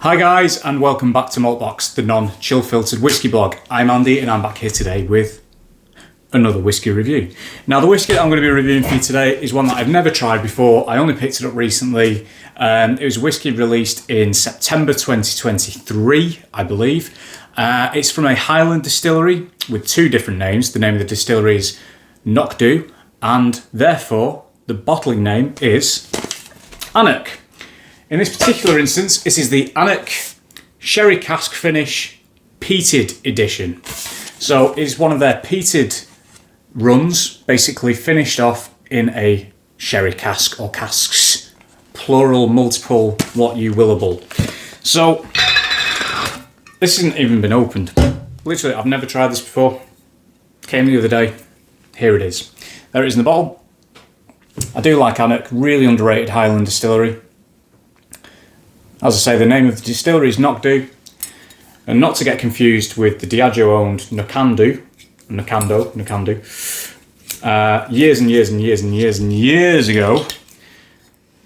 Hi guys, and welcome back to Maltbox, the non-chill filtered whiskey blog. I'm Andy and I'm back here today with another whiskey review. Now the whiskey that I'm going to be reviewing for you today is one that I've never tried before. I only picked it up recently. It was a whiskey released in September 2023, I believe. It's from a Highland distillery with two different names. The name of the distillery is anCnoc, and therefore the bottling name is anCnoc. In this particular instance, this is the anCnoc Sherry Cask Finish Peated edition. So it's one of their peated runs, basically finished off in a sherry cask or casks, plural, multiple, what you willable. So this hasn't even been opened. Literally, I've never tried this before. Came the other day. Here it is. There it is in the bottle. I do like anCnoc, really underrated Highland distillery. As I say, the name of the distillery is anCnoc, and not to get confused with the Diageo-owned Nnocando. Years and years ago,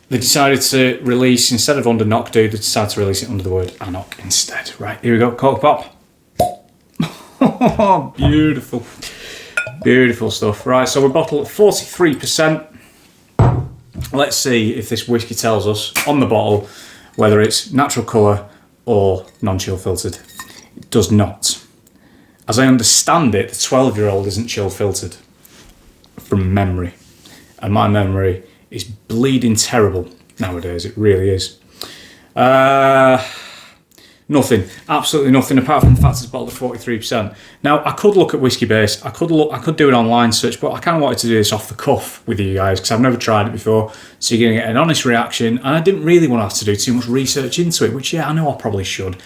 they decided to release, instead of under anCnoc, they decided to release it under the word anCnoc instead. Right, here we go, cork pop. Beautiful, beautiful stuff. Right, so we're bottled at 43%. Let's see if this whiskey tells us on the bottle whether it's natural colour or non-chill filtered. It does not. As I understand it, the 12-year-old isn't chill filtered from memory. And my memory is bleeding terrible nowadays, it really is. Nothing, absolutely nothing, apart from the fact it's bottled at 43%. Now, I could look at Whiskey Base, I could do an online search, but I kind of wanted to do this off the cuff with you guys because I've never tried it before, so you're going to get an honest reaction, and I didn't really want to have to do too much research into it, which, yeah, I know I probably should.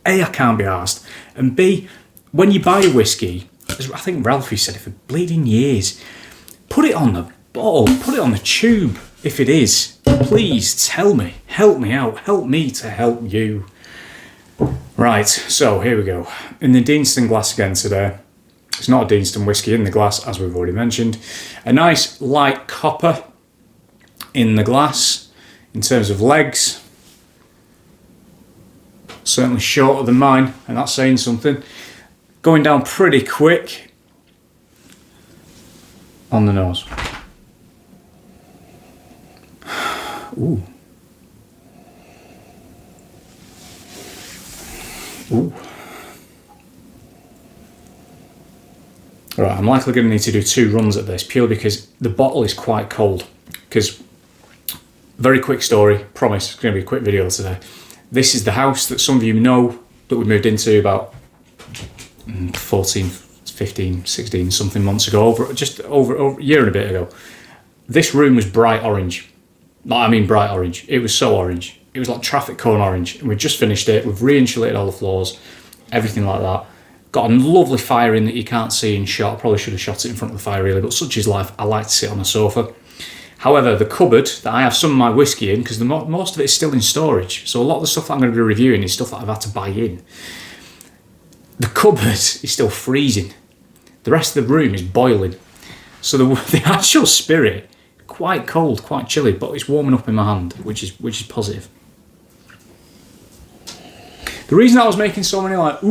A, I can't be arsed, and B, when you buy a whiskey, as I think Ralphie said it for bleeding years, put it on the bottle, put it on the tube, if it is. Please tell me, help me out, help me to help you. Right, so here we go. In the Deanston glass again today. It's not a Deanston whiskey in the glass, as we've already mentioned. A nice light copper in the glass in terms of legs. Certainly shorter than mine, and that's saying something. Going down pretty quick on the nose. Ooh. Ooh. Right, I'm likely going to need to do 2 runs at this, purely because the bottle is quite cold. Because, very quick story, promise, it's going to be a quick video today. This is the house that some of you know that we moved into about 14, 15, 16 something months ago, just over a year and a bit ago. This room was bright orange. I mean bright orange. It was so orange. It was like traffic cone orange, and we've just finished it. We've re-insulated all the floors, everything like that. Got a lovely fire in that you can't see in shot. Probably should have shot it in front of the fire really, but such is life. I like to sit on a sofa. However, the cupboard that I have some of my whiskey in, because most of it is still in storage, so a lot of the stuff that I'm going to be reviewing is stuff that I've had to buy in. The cupboard is still freezing. The rest of the room is boiling. So the actual spirit, quite cold, quite chilly, but it's warming up in my hand, which is positive. The reason I was making so many like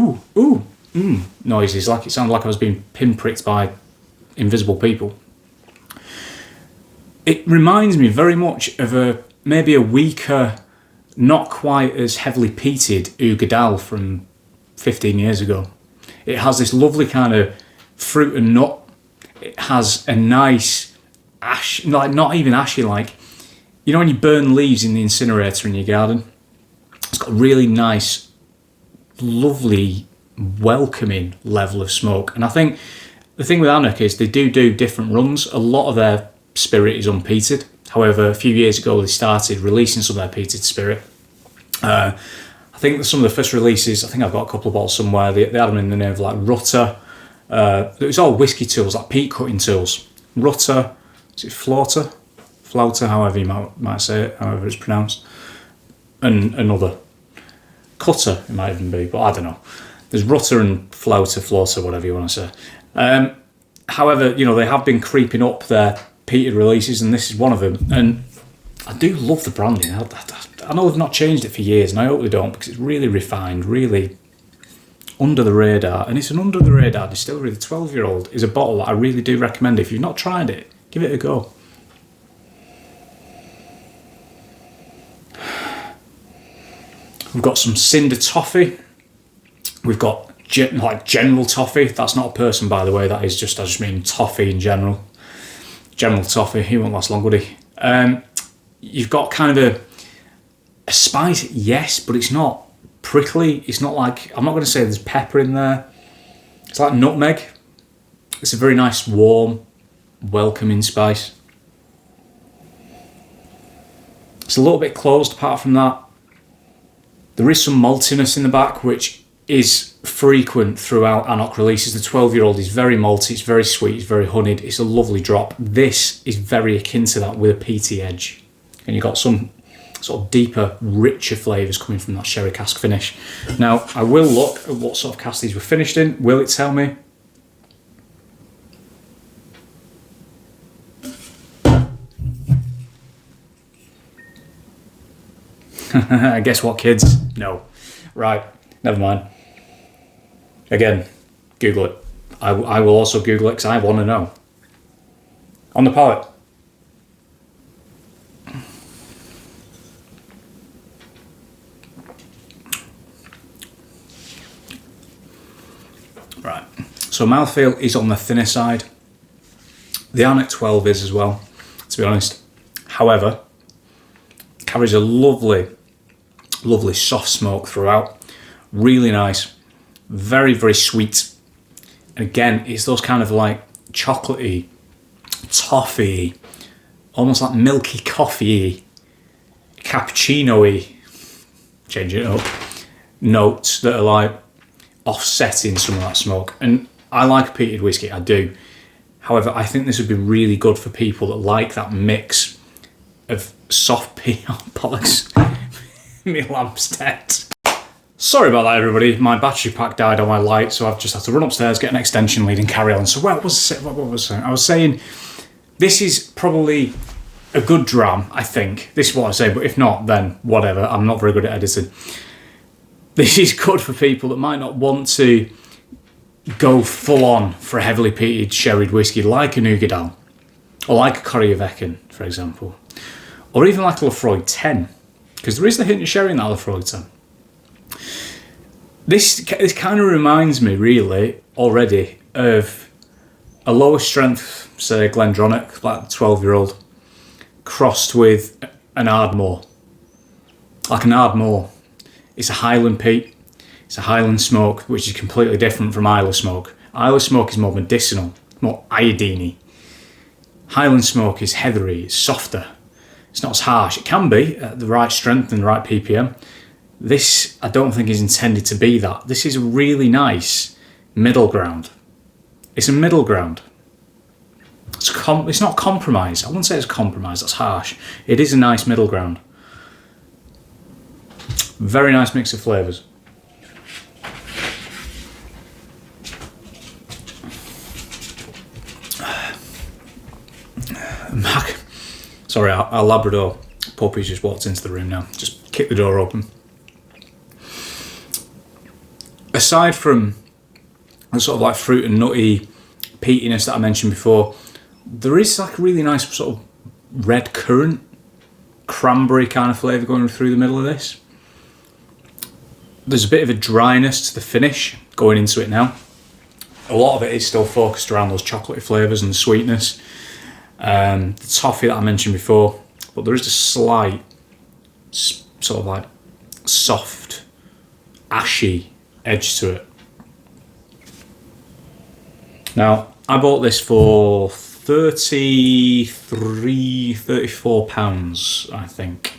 noises, like it sounded like I was being pinpricked by invisible people. It reminds me very much of maybe a weaker, not quite as heavily peated Ugadal from 15 years ago. It has this lovely kind of fruit and nut. It has a nice ash, like not even ashy, like, you know when you burn leaves in the incinerator in your garden? It's got a really nice, lovely, welcoming level of smoke. And I think the thing with anCnoc is they do different runs. A lot of their spirit is unpeated. However, a few years ago they started releasing some of their peated spirit. I think some of the first releases, I think I've got a couple of bottles somewhere, they had them in the name of like Rutter. It was all whiskey tools, like peat cutting tools. Rutter, is it Flauta, however you might say it, however it's pronounced. And another. Cutter, it might even be, but I don't know. There's Rutter and Flauta, whatever you want to say. However, you know, they have been creeping up their peated releases, and this is one of them. And I do love the branding. I know they've not changed it for years, and I hope they don't, because it's really refined, really under the radar. And it's an under the radar distillery. The 12-year-old is a bottle that I really do recommend. If you've not tried it, give it a go. We've got some cinder toffee. We've got like general toffee. That's not a person, by the way. That is just, I just mean toffee in general. General toffee. He won't last long, would he? You've got kind of a spice, yes, but it's not prickly. It's not like, I'm not going to say there's pepper in there. It's like nutmeg. It's a very nice, warm, welcoming spice. It's a little bit closed apart from that. There is some maltiness in the back, which is frequent throughout anCnoc releases. The 12-year-old is very malty, it's very sweet, it's very honeyed, it's a lovely drop. This is very akin to that with a peaty edge. And you've got some sort of deeper, richer flavours coming from that sherry cask finish. Now, I will look at what sort of cask these were finished in. Will it tell me? Guess what, kids? No. Right, never mind. Again, Google it. I will also Google it because I want to know. On the palate. Right, so mouthfeel is on the thinner side. The anCnoc 12 is as well, to be honest. However, carries a lovely soft smoke throughout. Really nice. Very, very sweet. And again, it's those kind of like chocolatey, toffee, almost like milky coffee, cappuccino-y, changing it up, notes that are like offsetting some of that smoke. And I like peated whiskey, I do. However, I think this would be really good for people that like that mix of soft peat, bollocks, me lamp's dead. Sorry about that, everybody. My battery pack died on my light, so I've just had to run upstairs, get an extension lead and carry on. So what was I saying? I was saying this is probably a good dram, I think. This is what I say, but if not, then whatever. I'm not very good at editing. This is good for people that might not want to go full on for a heavily peated sherried whiskey like a Nougadal, or like a Corryvreckan, for example, or even like a Lafroig 10, because there is the hint of sherry in that Lafroig 10. This kind of reminds me, really, already of a lower strength, say, Glendronach, like the 12-year-old, crossed with an Ardmore. Like an Ardmore. It's a Highland peat. It's a Highland smoke, which is completely different from Islay smoke. Islay smoke is more medicinal, more iodine-y. Highland smoke is heathery, it's softer. It's not as harsh. It can be at the right strength and the right ppm. This, I don't think, is intended to be that. This is a really nice middle ground. It's a middle ground. It's not compromise. I wouldn't say it's compromise, that's harsh. It is a nice middle ground. Very nice mix of flavours. Sorry, our Labrador puppy's just walked into the room now. Just kick the door open. Aside from the sort of like fruit and nutty peatiness that I mentioned before, there is like a really nice sort of red currant, cranberry kind of flavour going through the middle of this. There's a bit of a dryness to the finish going into it now. A lot of it is still focused around those chocolatey flavours and sweetness. The toffee that I mentioned before, but there is a slight sort of like soft, ashy edge to it. Now, I bought this for £34, I think.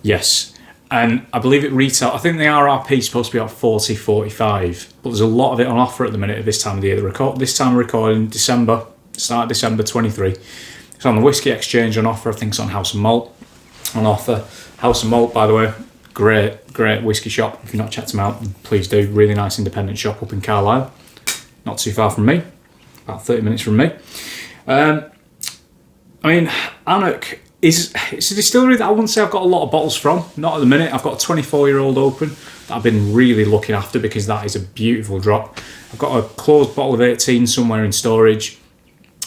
Yes. And I believe it retail, I think the RRP is supposed to be about 40, 45, but there's a lot of it on offer at the minute at this time of the year. This time we're recording December, start of December 23. It's on the Whisky Exchange on offer. I think it's on House and Malt on offer. House and Malt, by the way, great whiskey shop. If you've not checked them out, please do. Really nice independent shop up in Carlisle. Not too far from me, about 30 minutes from me. I mean, anCnoc it's a distillery that I wouldn't say I've got a lot of bottles from. Not at the minute. I've got a 24-year-old open that I've been really looking after because that is a beautiful drop. I've got a closed bottle of 18 somewhere in storage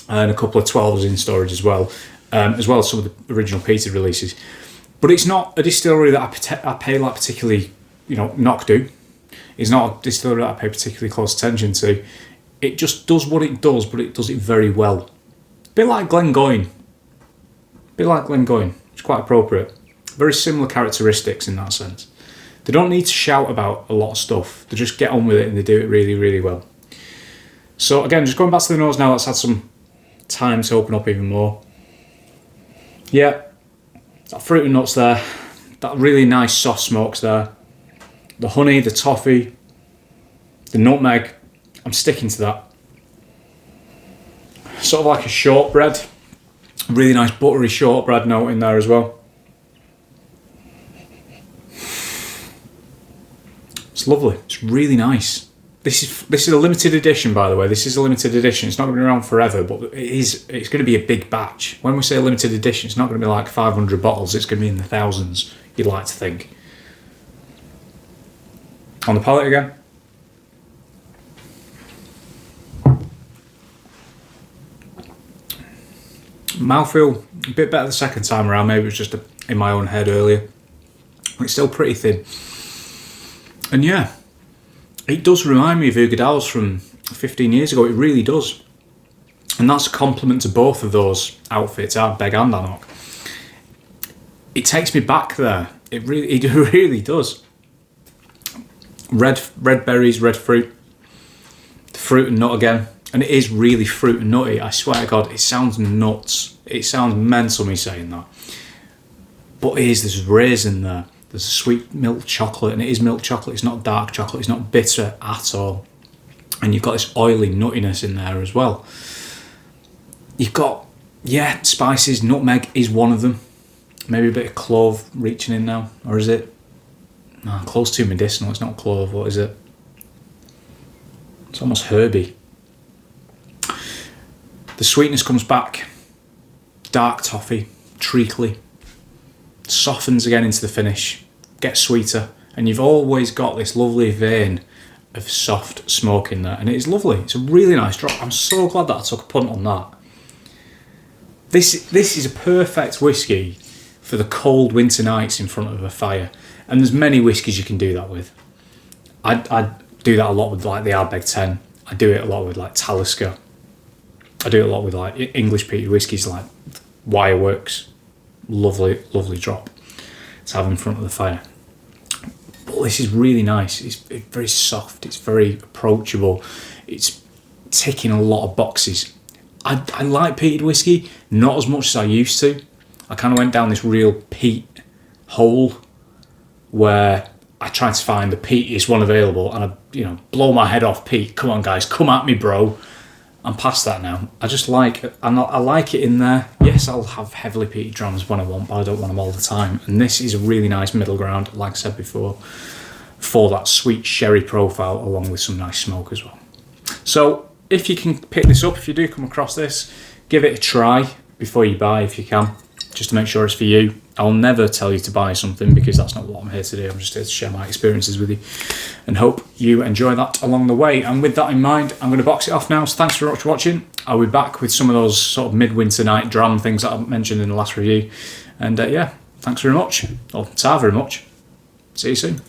and a couple of 12s in storage as well as some of the original Peated releases. But it's not a distillery that I pay like particularly, NOC do. It's not a distillery that I pay particularly close attention to. It just does what it does, but it does it very well. A bit like Glengoyne. It's quite appropriate. Very similar characteristics in that sense. They don't need to shout about a lot of stuff. They just get on with it and they do it really, really well. So again, just going back to the nose now, let's had some time to open up even more. Yeah, that fruit and nuts there. That really nice soft smokes there. The honey, the toffee, the nutmeg. I'm sticking to that. Sort of like a shortbread. Really nice buttery shortbread note in there as well. It's lovely. It's really nice. This is a limited edition, by the way. This is a limited edition. It's not going to be around forever, but it's going to be a big batch. When we say a limited edition, it's not going to be like 500 bottles. It's going to be in the thousands, you'd like to think. On the palate again. Mouthfeel a bit better the second time around. Maybe it was just in my own head earlier. It's still pretty thin. And yeah, it does remind me of Ugadals from 15 years ago. It really does. And that's a compliment to both of those outfits, Ardbeg and anCnoc. It takes me back there. It really does. Red berries, red fruit. The fruit and nut again. And it is really fruit and nutty. I swear to God, it sounds nuts. It sounds mental me saying that. But there's raisin there. There's a sweet milk chocolate, and it is milk chocolate. It's not dark chocolate. It's not bitter at all. And you've got this oily nuttiness in there as well. You've got, spices. Nutmeg is one of them. Maybe a bit of clove reaching in now. Or is it? No, clove's too medicinal. It's not clove. What is it? It's almost herby. The sweetness comes back. Dark toffee, treacly. Softens again into the finish. Gets sweeter. And you've always got this lovely vein of soft smoke in there. And it is lovely. It's a really nice drop. I'm so glad that I took a punt on that. This is a perfect whiskey for the cold winter nights in front of a fire. And there's many whiskies you can do that with. I do that a lot with like the Ardbeg 10. I do it a lot with like Talisker. I do it a lot with like English peated whiskies like Wireworks. Lovely, lovely drop to have in front of the fire. But this is really nice. It's very soft. It's very approachable. It's ticking a lot of boxes. I like peated whiskey, not as much as I used to. I kind of went down this real peat hole where I tried to find the peatiest one available, and I, blow my head off peat. Come on, guys, come at me, bro. I'm past that now. I just like it. I like it in there. Yes, I'll have heavily peated drams when I want, but I don't want them all the time. And this is a really nice middle ground, like I said before, for that sweet sherry profile, along with some nice smoke as well. So if you can pick this up, if you do come across this, give it a try before you buy if you can, just to make sure it's for you. I'll never tell you to buy something because that's not what I'm here to do. I'm just here to share my experiences with you and hope you enjoy that along the way. And with that in mind, I'm going to box it off now. So thanks very much for watching. I'll be back with some of those sort of midwinter night dram things that I mentioned in the last review. And thanks very much. Or ta very much. See you soon.